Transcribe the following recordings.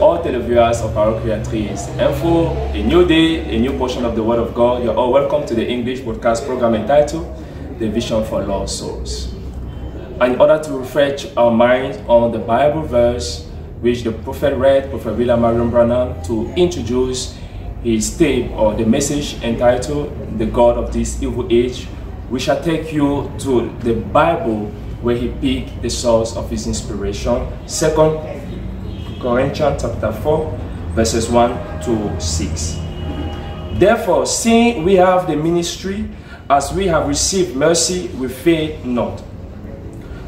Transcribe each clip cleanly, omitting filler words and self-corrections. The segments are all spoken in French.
all televiewers of Parochial Trees Info, a new day, a new portion of the Word of God. You're all welcome to the English broadcast program entitled The Vision for Lost Souls. And in order to refresh our minds on the Bible verse which the prophet read, Prophet William Marion Branham, to introduce his tape or the message entitled The God of This Evil Age, we shall take you to the Bible where he picked the source of his inspiration. 2 Corinthians chapter 4, verses 1 to 6. Therefore, seeing we have the ministry, as we have received mercy, we fail not,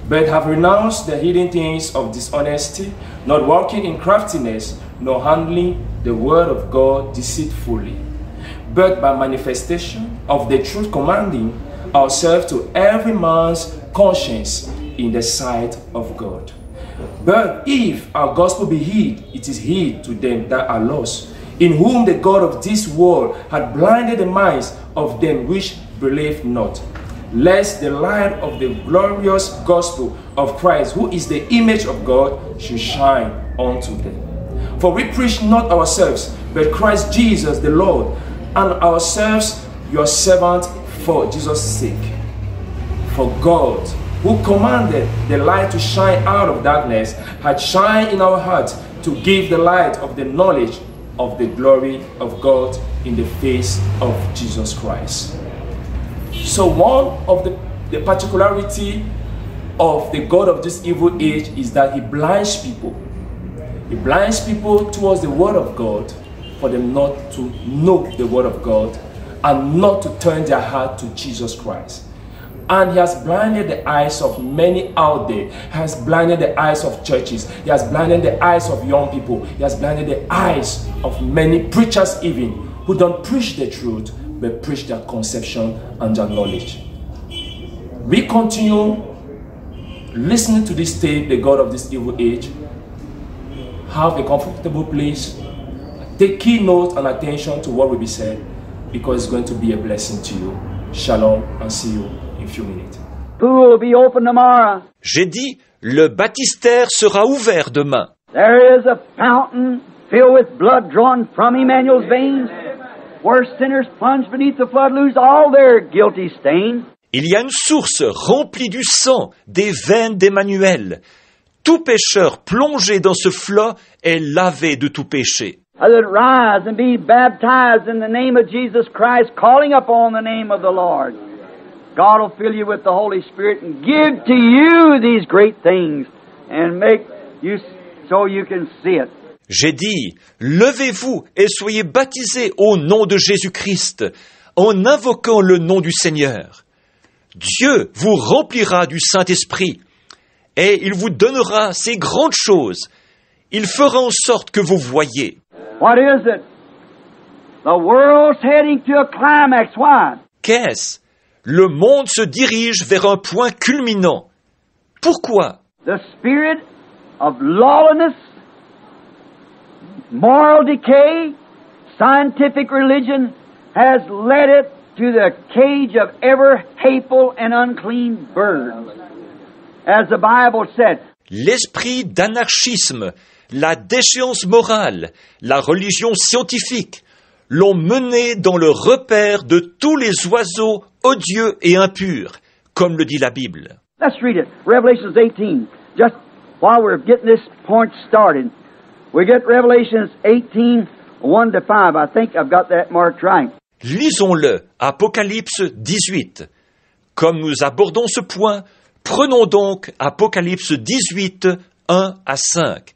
but have renounced the hidden things of dishonesty, not walking in craftiness, nor handling the word of God deceitfully, but by manifestation of the truth, commanding ourselves to every man's conscience in the sight of God. But if our gospel be hid, it is hid to them that are lost, in whom the God of this world had blinded the minds of them which believe not, lest the light of the glorious gospel of Christ, who is the image of God, should shine unto them. For we preach not ourselves, but Christ Jesus the Lord, and ourselves your servant for Jesus' sake. For God, who commanded the light to shine out of darkness, had shined in our hearts to give the light of the knowledge of the glory of God in the face of Jesus Christ. So one of the particularity of the God of this evil age is that he blinds people. He blinds people towards the word of God for them not to know the word of God and not to turn their heart to Jesus Christ. And he has blinded the eyes of many out there. He has blinded the eyes of churches. He has blinded the eyes of young people. He has blinded the eyes of many preachers even, who don't preach the truth, but preach their conception and their knowledge. We continue listening to this tape, The God of This Evil Age. Have a comfortable place. Take key note and attention to what will be said, because it's going to be a blessing to you. Shalom, and see you in a few minutes. Pool will be open tomorrow. J'ai dit, le baptistère sera ouvert demain. There is a fountain filled with blood drawn from Emmanuel's veins, where sinners plunged beneath the flood lose all their guilty stain. Il y a une source remplie du sang des veines d'Emmanuel. Tout pécheur plongé dans ce flot est lavé de tout péché. That rise and be baptized in the name of Jesus Christ, calling upon the name of the Lord. God will fill you with the Holy Spirit and give to you these great things and make you so you can see it. J'ai dit, levez-vous et soyez baptisés au nom de Jésus-Christ, en invoquant le nom du Seigneur. Dieu vous remplira du Saint-Esprit, et il vous donnera ces grandes choses. Il fera en sorte que vous voyiez. What is it? The world's heading to a climax. Why? Qu'est-ce? Le monde se dirige vers un point culminant. Pourquoi? The spirit of lawlessness, moral decay, scientific religion has led it to the cage of ever hateful and unclean birds. As the Bible said, l'esprit d'anarchisme, la déchéance morale, la religion scientifique l'ont mené dans le repère de tous les oiseaux odieux et impurs, comme le dit la Bible. Let's read it. Revelations 18. Just while we're getting this point started, we get Revelations 18, 1 to 5. I think I've got that marked right. Lisons-le, Apocalypse 18. Comme nous abordons ce point, prenons donc Apocalypse 18, 1 à 5.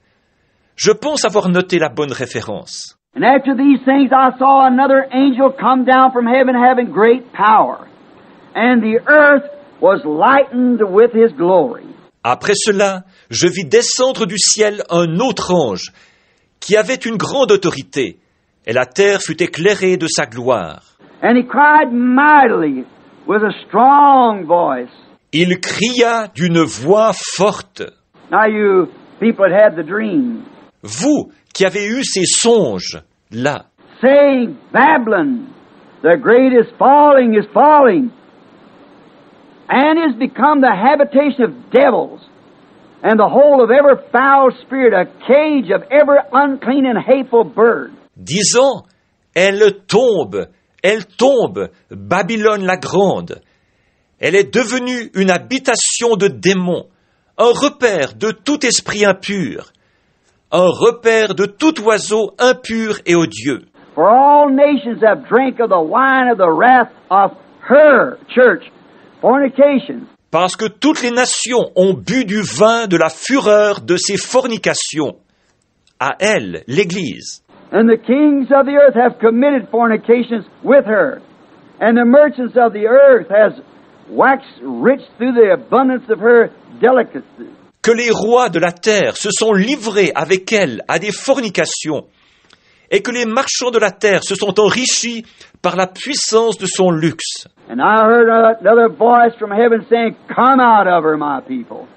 Je pense avoir noté la bonne référence. And after these things I saw another angel come down from heaven having great power, and the earth was lightened with his glory. Après cela, je vis descendre du ciel un autre ange, qui avait une grande autorité, et la terre fut éclairée de sa gloire. And he cried mightily with a strong voice. Il cria d'une voix forte. Now you people that had the dream. Vous qui avez eu ces songes, là. Saying, Babylon, the great is falling, and is become the habitation of devils and the hole of every foul spirit, a cage of every unclean and hateful bird. Disant, elle tombe, Babylone la grande. Elle est devenue une habitation de démons, un repère de tout esprit impur, un repère de tout oiseau impur et odieux. For all nations have drank of the wine of the wrath of her church, fornication. Parce que toutes les nations ont bu du vin de la fureur de ses fornications. À elle, l'Église. And the kings of the earth have committed fornications with her, and the merchants of the earth has waxed rich through the abundance of her delicacies. Que les rois de la terre se sont livrés avec elle à des fornications, et que les marchands de la terre se sont enrichis par la puissance de son luxe. And I heard another voice from heaven saying, Come out of her, my people,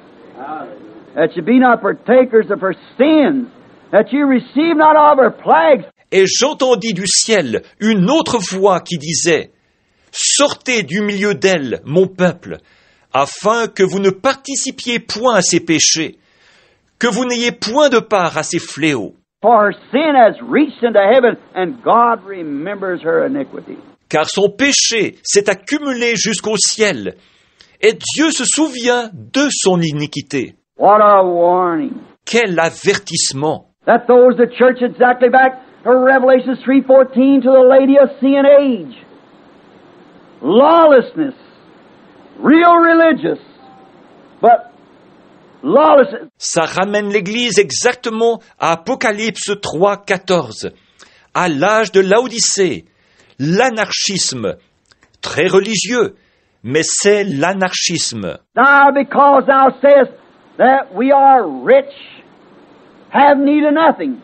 that you be not partakers of her sins, that you receive not of her plagues. Et j'entendis du ciel une autre voix qui disait, Sortez du milieu d'elle, mon peuple, afin que vous ne participiez point à ses péchés, que vous n'ayez point de part à ses fléaux. For her sin has reached into heaven, and God remembers her iniquity. Car son péché s'est accumulé jusqu'au ciel, et Dieu se souvient de son iniquité. What a warning. Quel avertissement! That throws the church exactly back to Revelation 3:14 to the Laodicean age. Lawlessness. Real religious, but lawlessness. Ça ramène l'Église exactement à Apocalypse 3:14, à l'âge de Laodicée, l'anarchisme, très religieux, mais c'est l'anarchisme. Now because thou sayest that we are rich, have need of nothing,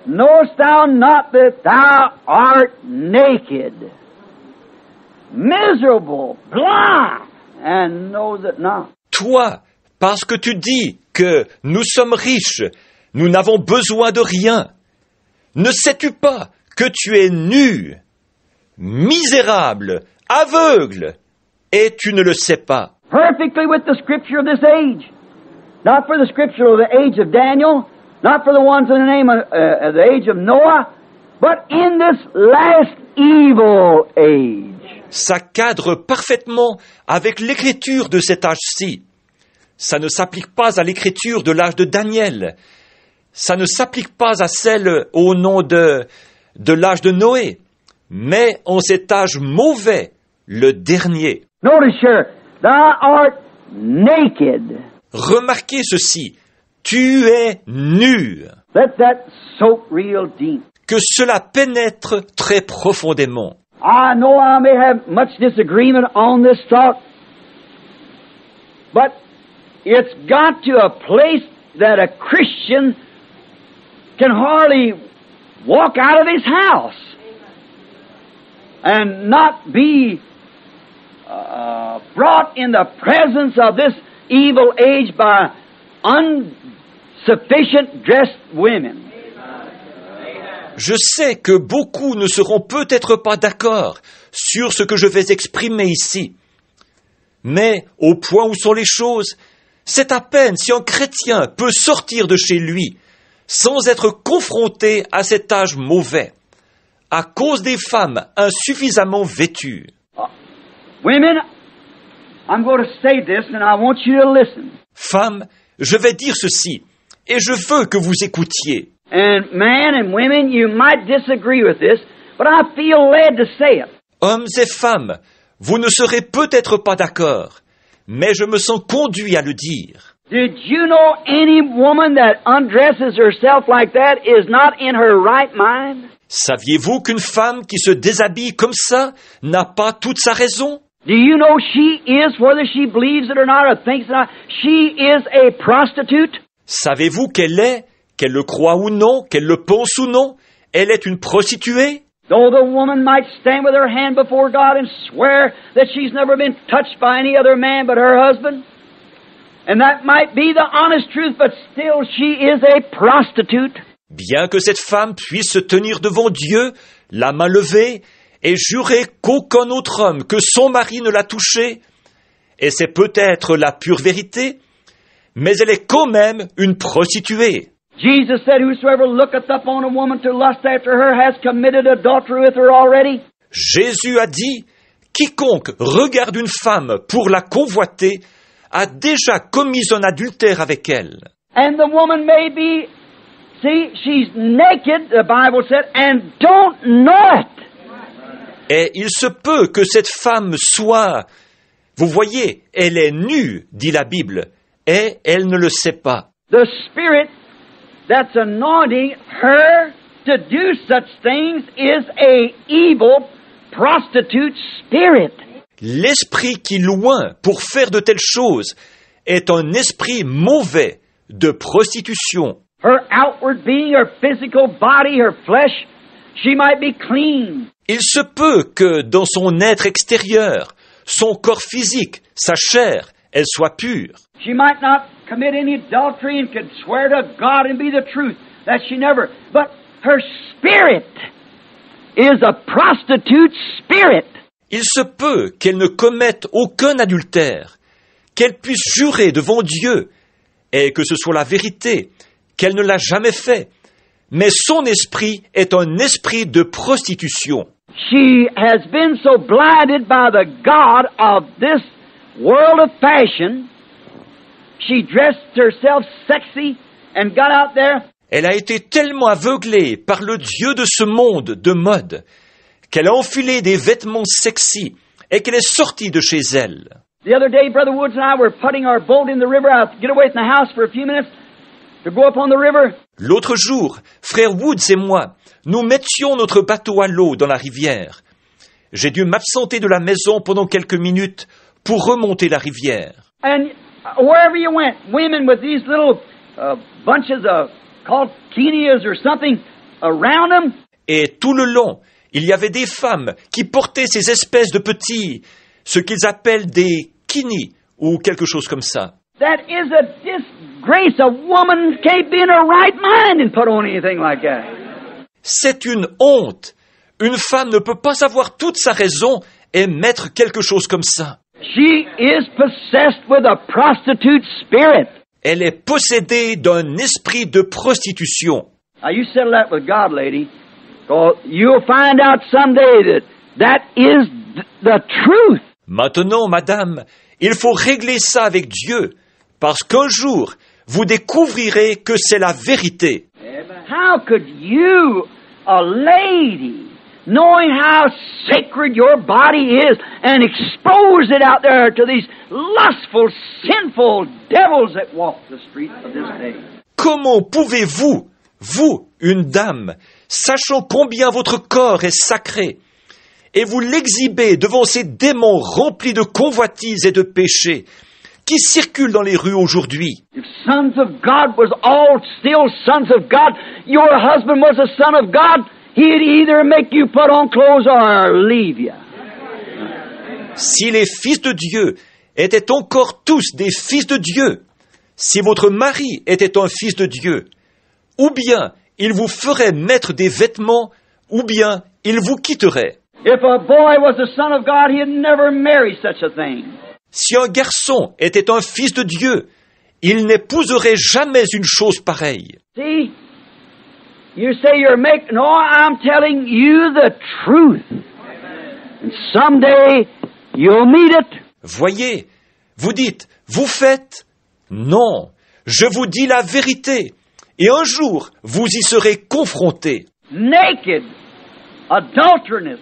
knowest thou not that thou art naked, miserable, blind, and knows it not? Toi, parce que tu dis que nous sommes riches, nous n'avons besoin de rien, ne sais-tu pas que tu es nu, misérable, aveugle, et tu ne le sais pas? Perfectly with the scripture of this age. Not for the scripture of the age of Daniel, not for the ones in the name of the age of Noah, but in this last evil age. Ça cadre parfaitement avec l'écriture de cet âge-ci. Ça ne s'applique pas à l'écriture de l'âge de Daniel. Ça ne s'applique pas à celle au nom de l'âge de Noé. Mais en cet âge mauvais, le dernier. Notice here, thou art naked. Remarquez ceci, tu es nu. Let that soak real deep. Que cela pénètre très profondément. I know I may have much disagreement on this thought, but it's got to a place that a Christian can hardly walk out of his house and not be brought in the presence of this evil age by insufficient dressed women. Je sais que beaucoup ne seront peut-être pas d'accord sur ce que je vais exprimer ici. Mais, au point où sont les choses, c'est à peine si un chrétien peut sortir de chez lui sans être confronté à cet âge mauvais, à cause des femmes insuffisamment vêtues. Women, I'm going to say this and I want you to listen. Femmes, je vais dire ceci, et je veux que vous écoutiez. And men and women, you might disagree with this, but I feel led to say it. Hommes et femmes, vous ne serez peut-être pas d'accord, mais je me sens conduit à le dire. Did you know any woman that undresses herself like that is not in her right mind? Saviez-vous qu'une femme qui se déshabille comme ça n'a pas toute sa raison? Do you know she is, whether she believes it or not or thinks it or not, she is a prostitute? Savez-vous qu'elle le croit ou non, qu'elle le pense ou non, elle est une prostituée? Though the woman might stand with her hand before God and swear that she's never been touched by any other man but her husband, and that might be the honest truth, but still she is a prostitute. Bien que cette femme puisse se tenir devant Dieu, la main levée, et jurer qu'aucun autre homme que son mari ne l'a touchée, et c'est peut-être la pure vérité, mais elle est quand même une prostituée. Jesus said, whosoever looketh upon a woman to lust after her has committed adultery with her already. Jésus a dit, quiconque regarde une femme pour la convoiter a déjà commis un adultère avec elle. And the woman may be, see, she's naked, the Bible said, and don't know it. Et il se peut que cette femme soit, vous voyez, elle est nue, dit la Bible, et elle ne le sait pas. The Spirit that's anointing her to do such things is a evil prostitute spirit. L'esprit qui loin pour faire de telles choses est un esprit mauvais de prostitution. Her outward being, her physical body, her flesh, she might be clean. Il se peut que dans son être extérieur, son corps physique, sa chair, elle soit pure. She might not commit any adultery and could swear to God and be the truth that she never. But her spirit is a prostitute spirit. Il se peut qu'elle ne commette aucun adultère, qu'elle puisse jurer devant Dieu, et que ce soit la vérité, qu'elle ne l'a jamais fait. Mais son esprit est un esprit de prostitution. She has been so blinded by the God of this world of fashion, she dressed herself sexy and got out there. Elle a été tellement aveuglée par le Dieu de ce monde de mode qu'elle a enfilé des vêtements sexy et qu'elle est sortie de chez elle. The other day, Brother Woods and I were putting our boat in the river. I'll get away from the house for a few minutes to go up on the river. L'autre jour, frère Woods et moi, nous mettions notre bateau à l'eau dans la rivière. J'ai dû m'absenter de la maison pendant quelques minutes pour remonter la rivière. And wherever you went, women with these little bunches of called kinias or something around them. Et tout le long, il y avait des femmes qui portaient ces espèces de petits, ce qu'ils appellent des kinis ou quelque chose comme ça. That is a disgrace. A woman can't be in her right mind and put on anything like that. C'est une honte. Une femme ne peut pas avoir toute sa raison et mettre quelque chose comme ça. She is possessed with a prostitute spirit. Elle est possédée d'un esprit de prostitution. Now you settle that with God, lady. So you'll find out someday that is the truth. Maintenant, madame, il faut régler ça avec Dieu, parce qu'un jour, vous découvrirez que c'est la vérité. How could you, a lady, knowing how sacred your body is, and expose it out there to these lustful, sinful devils that walk the streets of this day? Comment pouvez-vous, vous, une dame, sachant combien votre corps est sacré, et vous l'exhibez devant ces démons remplis de convoitises et de péchés qui circulent dans les rues aujourd'hui? If sons of God was all still sons of God, your husband was a son of God, he'd either make you put on clothes or leave you. Si les fils de Dieu étaient encore tous des fils de Dieu, si votre mari était un fils de Dieu, ou bien il vous ferait mettre des vêtements, ou bien il vous quitterait. If a boy was a son of God, he'd never marry such a thing. Si un garçon était un fils de Dieu, il n'épouserait jamais une chose pareille. See, you say you're making, no, I'm telling you the truth. And someday you'll meet it. Voyez, vous dites, vous faites? Non, je vous dis la vérité. Et un jour, vous y serez confrontés. Naked, adulterous,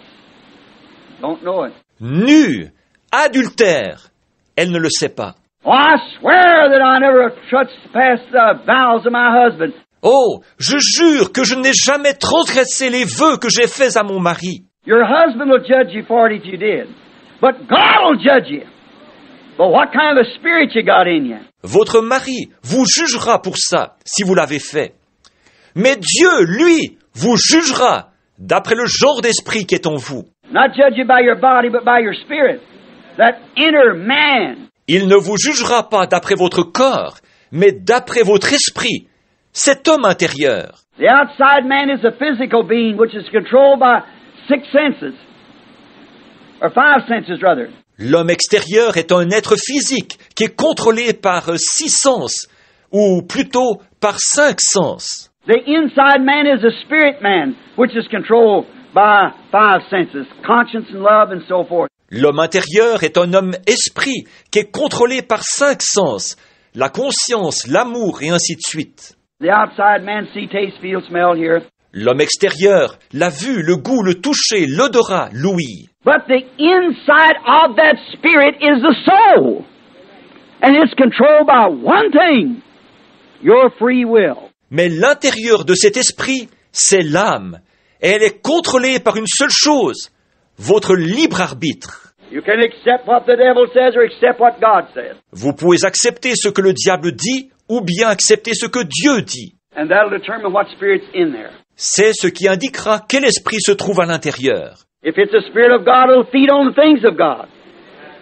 don't know it. Nu, adultère, elle ne le sait pas. Oh, I swear that I never trespassed the vows of my husband. Oh, je jure que je n'ai jamais transgressé les vœux que j'ai faits à mon mari. Your husband will judge you for it if you did. But God will judge you. But what kind of a spirit you got in you? Votre mari vous jugera pour ça, si vous l'avez fait. Mais Dieu, lui, vous jugera d'après le genre d'esprit qui est en vous. Not judge you by your body, but by your spirit. That inner man. Il ne vous jugera pas d'après votre corps, mais d'après votre esprit, cet homme intérieur. The outside man is a physical being which is controlled by 6 senses. Or 5 senses, rather. L'homme extérieur est un être physique qui est contrôlé par 6 sens, ou plutôt par 5 sens. The inside man is a spirit man, which is controlled by 5 senses, conscience and love and so forth. L'homme intérieur est un homme esprit qui est contrôlé par 5 sens, la conscience, l'amour et ainsi de suite. The outside man see, taste, feel, smell, hear. L'homme extérieur, la vue, le goût, le toucher, l'odorat, l'ouïe. But the inside of that spirit is the soul. And it's controlled by one thing, your free will. Mais l'intérieur de cet esprit, c'est l'âme. Et elle est contrôlée par une seule chose, votre libre arbitre. You can accept what the devil says or accept what God says. Vous pouvez accepter ce que le diable dit ou bien accepter ce que Dieu dit. And that'll determine what spirit's in there. C'est ce qui indiquera quel esprit se trouve à l'intérieur. If it's the Spirit of God, it'll feed on the things of God.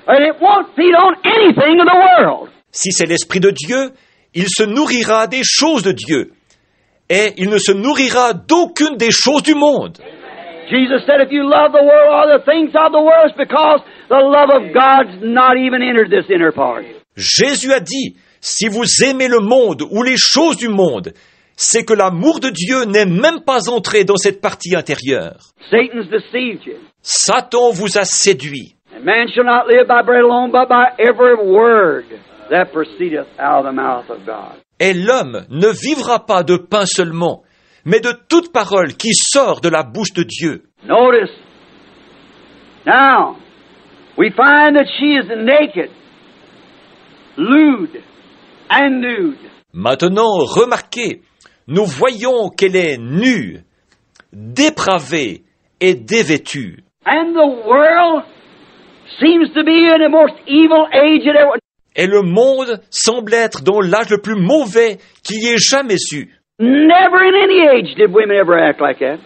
And it won't feed on anything of the world. Si c'est l'esprit de Dieu, il se nourrira des choses de Dieu. Et il ne se nourrira d'aucune des choses du monde. Jesus said, if you love the world or the things of the world, it's because the love of God's not even entered this inner part. Jésus a dit, si vous aimez le monde ou les choses du monde, c'est que l'amour de Dieu n'est même pas entré dans cette partie intérieure. Satan's deceived you. Satan vous a séduit. And man shall not live by bread alone, but by every word that proceedeth out of the mouth of God. Et l'homme ne vivra pas de pain seulement, mais de toute parole qui sort de la bouche de Dieu. Notice. Now, we find that she is naked, lewd, and nude. Maintenant, remarquez, nous voyons qu'elle est nue, dépravée et dévêtue. And the world seems to be in the most evil age it ever. Et le monde semble être dans l'âge le plus mauvais qu'il y ait jamais eu. Never in any age did women ever act like that.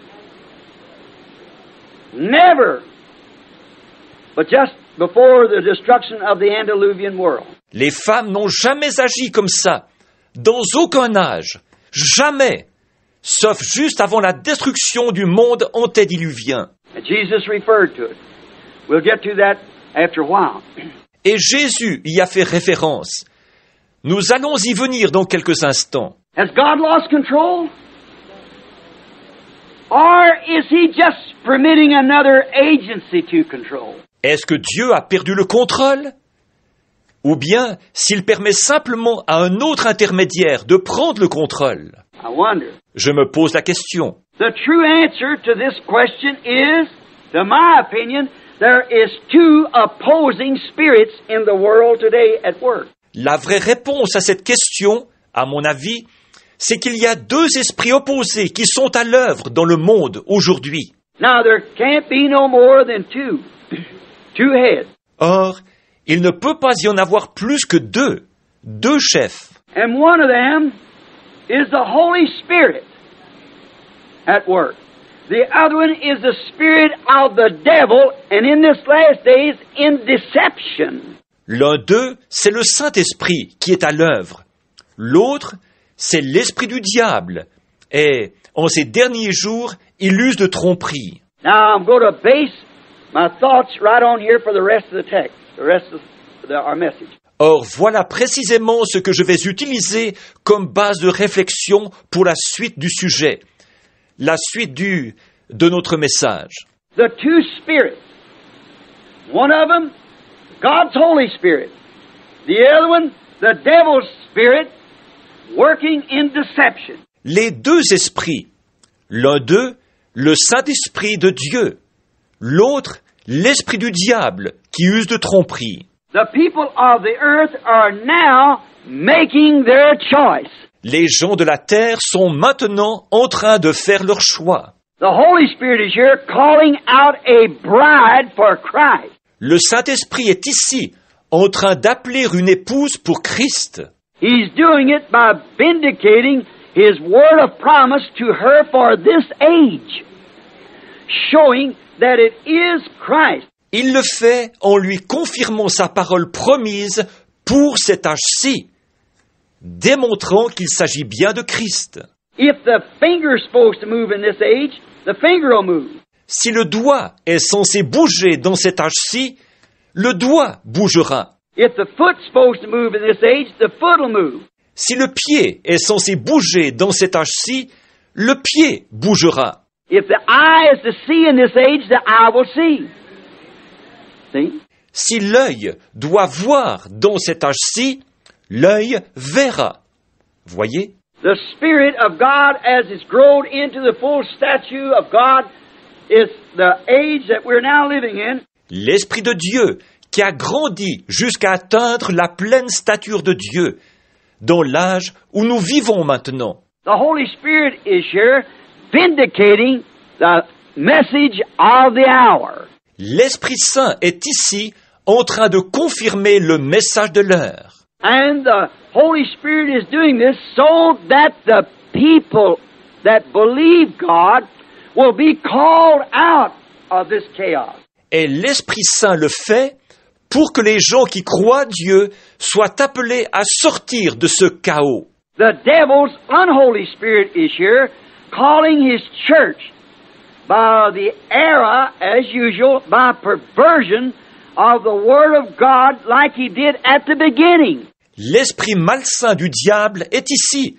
Never. But just before the destruction of the antediluvian world. Les femmes n'ont jamais agi comme ça, dans aucun âge, jamais, sauf juste avant la destruction du monde antédiluvien. And Jesus referred to it. We'll get to that after a while. Et Jésus y a fait référence. Nous allons y venir dans quelques instants. Has God lost control? Or is He just permitting another agency to control? Est-ce que Dieu a perdu le contrôle? Ou bien s'il permet simplement à un autre intermédiaire de prendre le contrôle? I wonder. Je me pose la question. The true answer to this question is, to my opinion, there is 2 opposing spirits in the world today at work. La vraie réponse à cette question, à mon avis, c'est qu'il y a 2 esprits opposés qui sont à l'œuvre dans le monde aujourd'hui. Now, there can't be no more than 2. 2 heads. Or, il ne peut pas y en avoir plus que 2 chefs. And one of them is the Holy Spirit at work. The other one is the spirit of the devil, and in this last days, in deception. L'un d'eux, c'est le Saint-Esprit qui est à l'œuvre. L'autre, c'est l'esprit du diable. Et, en ces derniers jours, il use de tromperie. Now, I'm going to base my thoughts right on here for the rest of the text, the rest of our message. Or, voilà précisément ce que je vais utiliser comme base de réflexion pour la suite du sujet, la suite de notre message. The 2 spirits. One of them, God's Holy Spirit. The other one, the devil's spirit, working in deception. Les 2 esprits. L'un d'eux, le Saint-Esprit de Dieu. L'autre, l'esprit du diable qui use de tromperie. The people of the earth are now making their choice. Les gens de la terre sont maintenant en train de faire leur choix. The Holy Spirit is here calling out a bride for Christ. Le Saint-Esprit est ici, en train d'appeler une épouse pour Christ. He's doing it by vindicating His word of promise to her for this age, showing that it is Christ. Il le fait en lui confirmant sa parole promise pour cet âge-ci, démontrant qu'il s'agit bien de Christ. If the finger is supposed to move in this age, the finger will move. Si le doigt est censé bouger dans cet âge-ci, le doigt bougera. If the foot's supposed to move in this age, the foot will move. Si le pied est censé bouger dans cet âge-ci, le pied bougera. If the eye is to see in this age, the eye will see. See? Si l'œil doit voir dans cet âge-ci, l'œil verra. Voyez? The Spirit of God, as it's grown into the full statue of God, is the age that we're now living in. L'Esprit de Dieu, qui a grandi jusqu'à atteindre la pleine stature de Dieu, dans l'âge où nous vivons maintenant. The Holy Spirit is here vindicating the message of the hour. L'Esprit Saint est ici en train de confirmer le message de l'heure. And the Holy Spirit is doing this so that the people that believe God will be called out of this chaos. Et l'Esprit Saint le fait pour que les gens qui croient Dieu soient appelés à sortir de ce chaos. The devil's unholy spirit is here calling his church by the error, as usual, by perversion of the Word of God like he did at the beginning. L'esprit malsain du diable est ici,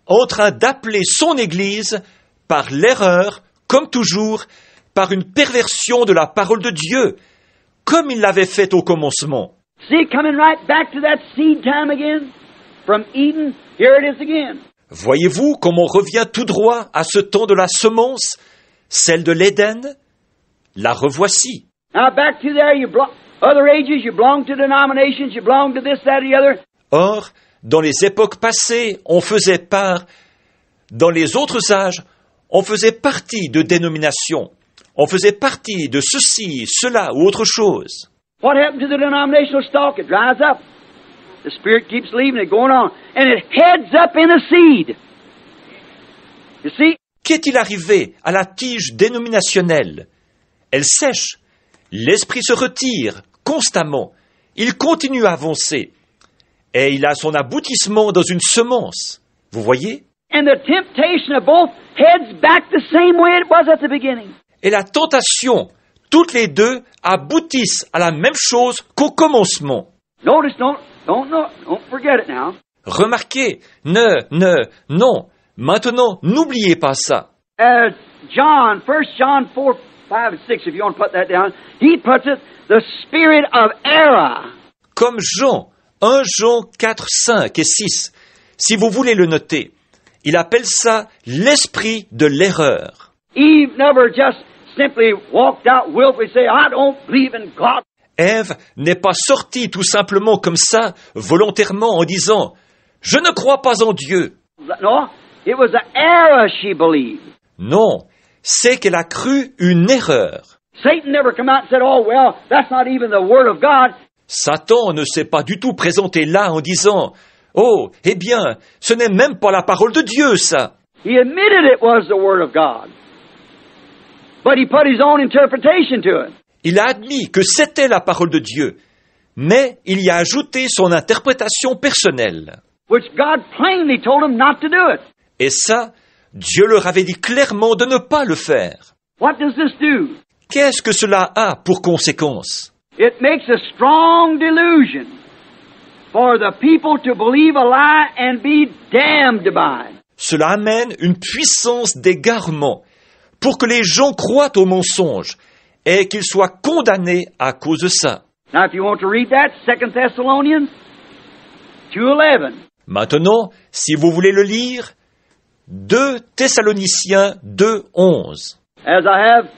en train d'appeler son Église par l'erreur, comme toujours, par une perversion de la parole de Dieu, comme il l'avait fait au commencement. See, coming right back to that seed time again? From Eden, here it is again. Voyez-vous comme on revient tout droit à ce temps de la semence, celle de l'Éden? La revoici. Now back to there, other ages, you belong to denominations, you belong to this, that, or the other. Or, dans les époques passées, on faisait part, dans les autres âges, on faisait partie de dénominations, on faisait partie de ceci, cela ou autre chose. What happened to the denominational stalk? It dries up. The Spirit keeps leaving it, going on, and it heads up in a seed. You see? Qu'est-il arrivé à la tige dénominationnelle? Elle sèche. L'esprit se retire constamment. Il continue à avancer. Et il a son aboutissement dans une semence. Vous voyez? And the temptation of both heads back the same way it was at the beginning. Et la tentation, toutes les deux, aboutissent à la même chose qu'au commencement. Notice, don't forget it now. Remarquez, non. Maintenant, n'oubliez pas ça. John, 1 John 4, 5, and 6, if you want to put that down, he puts it, the spirit of error. Comme Jean, 1 Jean 4, 5 et 6, si vous voulez le noter, il appelle ça l'esprit de l'erreur. Eve never just simply walked out willfully say, I don't believe in God. Ève n'est pas sortie tout simplement comme ça, volontairement, en disant « Je ne crois pas en Dieu ». No, it was an error she believed. Non, c'est qu'elle a cru une erreur. Satan never come out and said, oh, well, that's not even the word of God. Satan ne s'est pas du tout présenté là en disant « Oh, eh bien, ce n'est même pas la parole de Dieu, ça ». He admitted it was the word of God. But he put his own interpretation to it. Il a admis que c'était la parole de Dieu, mais il y a ajouté son interprétation personnelle. Which God plainly told him not to do it. Et ça, Dieu leur avait dit clairement de ne pas le faire. What does this do? Qu'est-ce que cela a pour conséquence? It makes a strong delusion for the people to believe a lie and be damned by it. Cela amène une puissance d'égarement pour que les gens croient au mensonge et qu'ils soient condamnés à cause de ça. Now, if you want to read that, 2 Thessalonians 2:11. Maintenant, si vous voulez le lire, 2 Thessaloniciens 2:11. As I have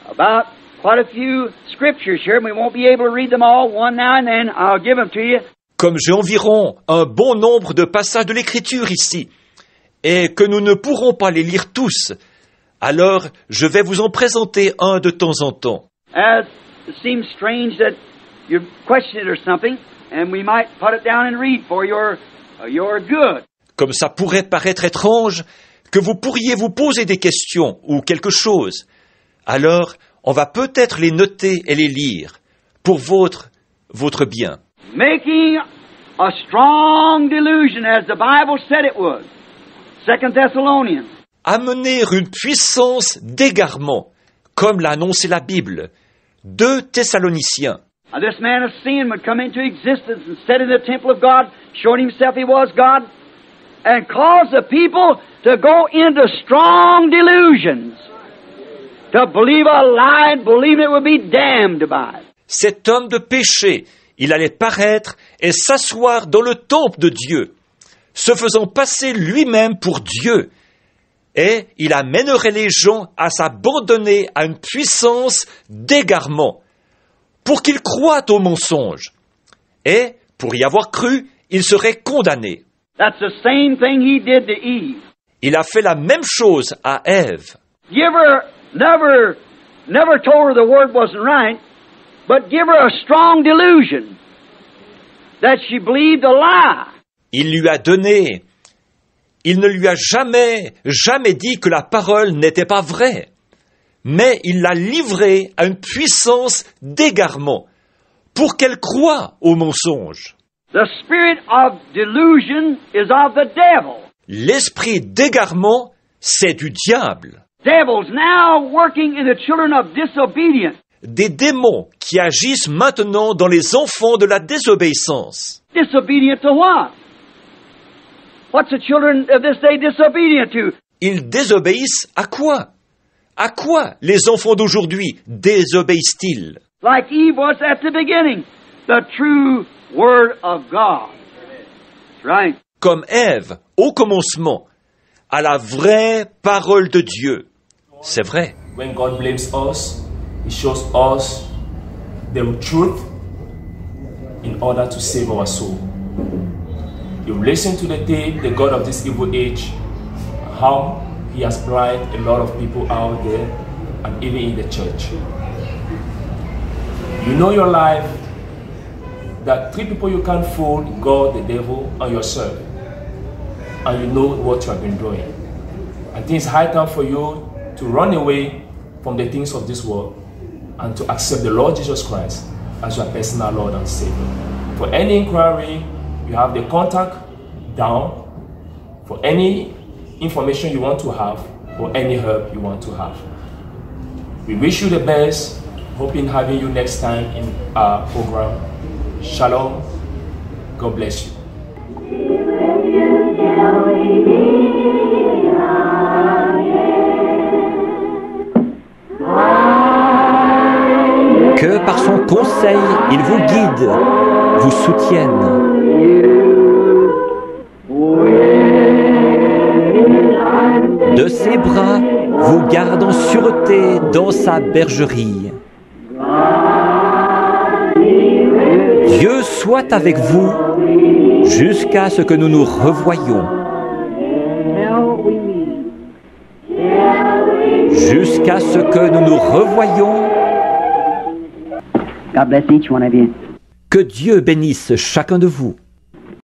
about quite a few scriptures here, and we won't be able to read them all one now and then, I'll give them to you. Comme j'ai environ un bon nombre de passages de l'Écriture ici, et que nous ne pourrons pas les lire tous, alors je vais vous en présenter un de temps en temps. As it seems strange that you question it or something, and we might put it down and read for your good. Comme ça pourrait paraître étrange que vous pourriez vous poser des questions ou quelque chose, alors on va peut-être les noter et les lire pour votre bien. Making a strong delusion, as the Bible said it would. 2 Thessalonians. Amener une puissance d'égarement, comme l'a annoncé la Bible. 2 Thessaloniciens. This man of sin would come into existence and sit in the temple of God, showing himself he was God, and cause the people to go into strong delusions, to believe a lie and believe it would be damned by it. Cet homme de péché, il allait paraître et s'asseoir dans le temple de Dieu, se faisant passer lui-même pour Dieu, et il amènerait les gens à s'abandonner à une puissance d'égarement, pour qu'ils croient au mensonge. Et, pour y avoir cru, il serait condamné. That's the same thing he did to Eve. Il a fait la même chose à Ève. Give her, never told her the word wasn't right, but give her a strong delusion that she believed a lie. Il ne lui a jamais dit que la parole n'était pas vraie, mais il l'a livrée à une puissance d'égarement pour qu'elle croie au mensonge. The spirit of delusion is of the devil. L'esprit d'égarement, c'est du diable. Devils now working in the children of disobedience. Des démons qui agissent maintenant dans les enfants de la désobéissance. Disobedient to what? What's the children of this day disobedient to? Ils désobéissent à quoi? À quoi les enfants d'aujourd'hui désobéissent-ils? Like Eve was at the beginning, the true word of God. That's right. Comme Ève, au commencement, à la vraie parole de Dieu. C'est vrai. When God blames us, He shows us the truth in order to save our soul. You listen to the tape, the God of this evil age, how He has blinded a lot of people out there and even in the church. You know your life, that three people you can't fool: God, the devil, and yourself. And you know what you have been doing. I think it's high time for you to run away from the things of this world and to accept the Lord Jesus Christ as your personal Lord and Savior. For any inquiry, you have the contact down. For any information you want to have or any help you want to have. We wish you the best, hoping having you next time in our program. Shalom. God bless you. Que par son conseil, il vous guide, vous soutienne. De ses bras, vous garde en sûreté dans sa bergerie. Dieu soit avec vous jusqu'à ce que nous nous revoyions. Jusqu'à ce que nous nous revoyions. God bless each one of you. Que Dieu bénisse chacun de vous.